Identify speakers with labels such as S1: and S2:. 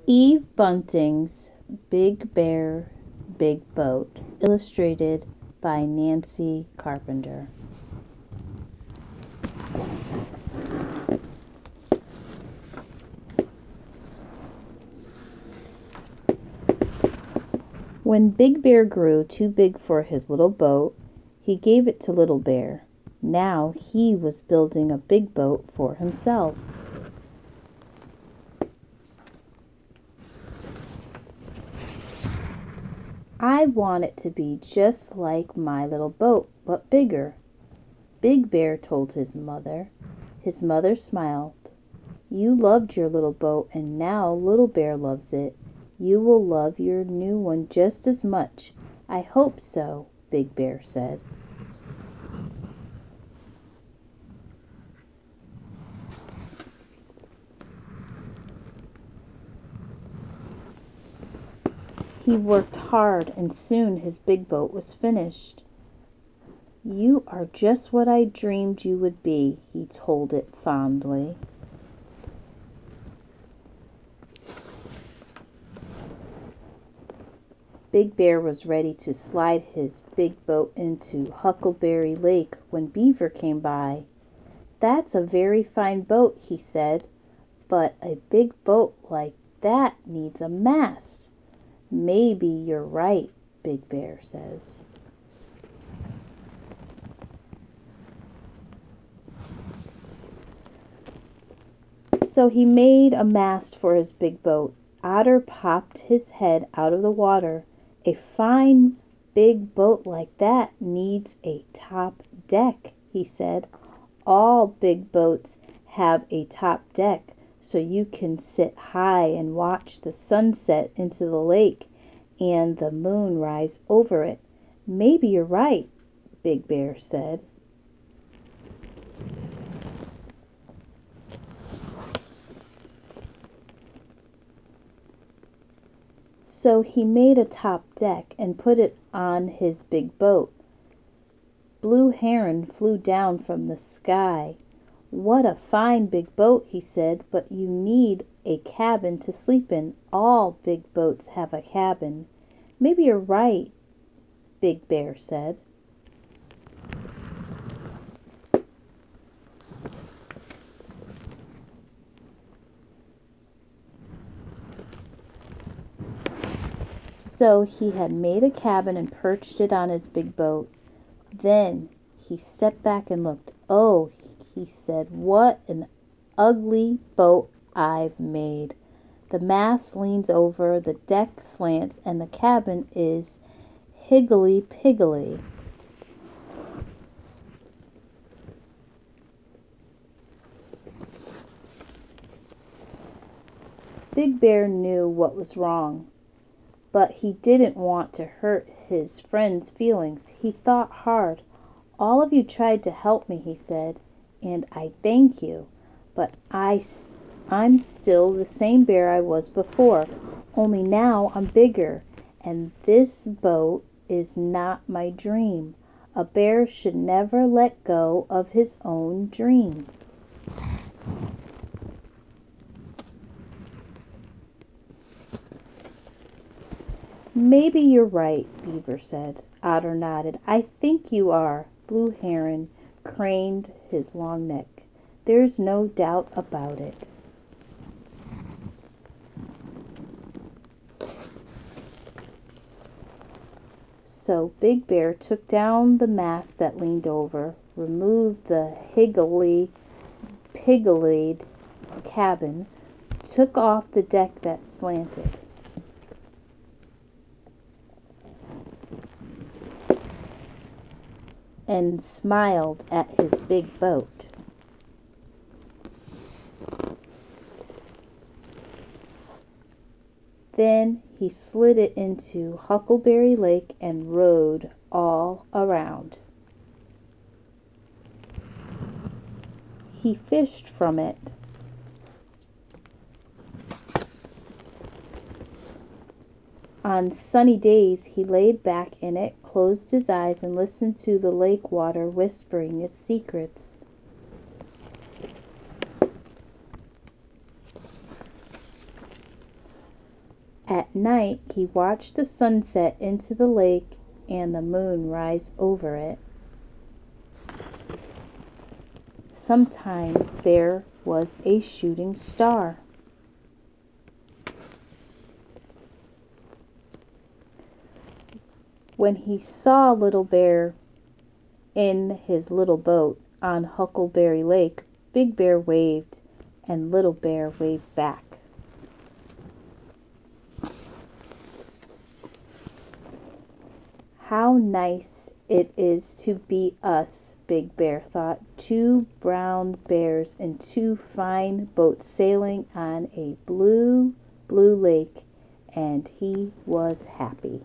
S1: Eve Bunting's Big Bear, Big Boat, illustrated by Nancy Carpenter. When Big Bear grew too big for his little boat, he gave it to Little Bear. Now he was building a big boat for himself. I want it to be just like my little boat, but bigger, Big Bear told his mother. His mother smiled. You loved your little boat, and now Little Bear loves it. You will love your new one just as much. I hope so, Big Bear said. He worked hard, and soon his big boat was finished. You are just what I dreamed you would be, he told it fondly. Big Bear was ready to slide his big boat into Huckleberry Lake when Beaver came by. That's a very fine boat, he said, but a big boat like that needs a mast. Maybe you're right, Big Bear says. So he made a mast for his big boat. Otter popped his head out of the water. A fine big boat like that needs a top deck, he said. All big boats have a top deck, so you can sit high and watch the sunset into the lake and the moon rise over it. Maybe you're right, Big Bear said. So he made a top deck and put it on his big boat. Blue Heron flew down from the sky. What a fine big boat, he said, but you need a cabin to sleep in. All big boats have a cabin. Maybe you're right, Big Bear said. So he had made a cabin and perched it on his big boat. Then he stepped back and looked. Oh, he said, what an ugly boat I've made. The mast leans over, the deck slants, and the cabin is higgledy-piggledy. Big Bear knew what was wrong, but he didn't want to hurt his friend's feelings. He thought hard. All of you tried to help me, he said, and I thank you, but I'm still the same bear I was before, only now I'm bigger, and this boat is not my dream. A bear should never let go of his own dream. Maybe you're right, Beaver said. Otter nodded. I think you are. Blue Heron craned his long neck. There's no doubt about it. So Big Bear took down the mast that leaned over, removed the higgledy-piggledy cabin, took off the deck that slanted. And smiled at his big boat. Then he slid it into Huckleberry Lake and rowed all around. He fished from it. On sunny days he laid back in it, closed his eyes, and listened to the lake water whispering its secrets. At night he watched the sun set into the lake and the moon rise over it. Sometimes there was a shooting star. When he saw Little Bear in his little boat on Huckleberry Lake, Big Bear waved, and Little Bear waved back. How nice it is to be us, Big Bear thought. Two brown bears in two fine boats sailing on a blue, blue lake, and he was happy.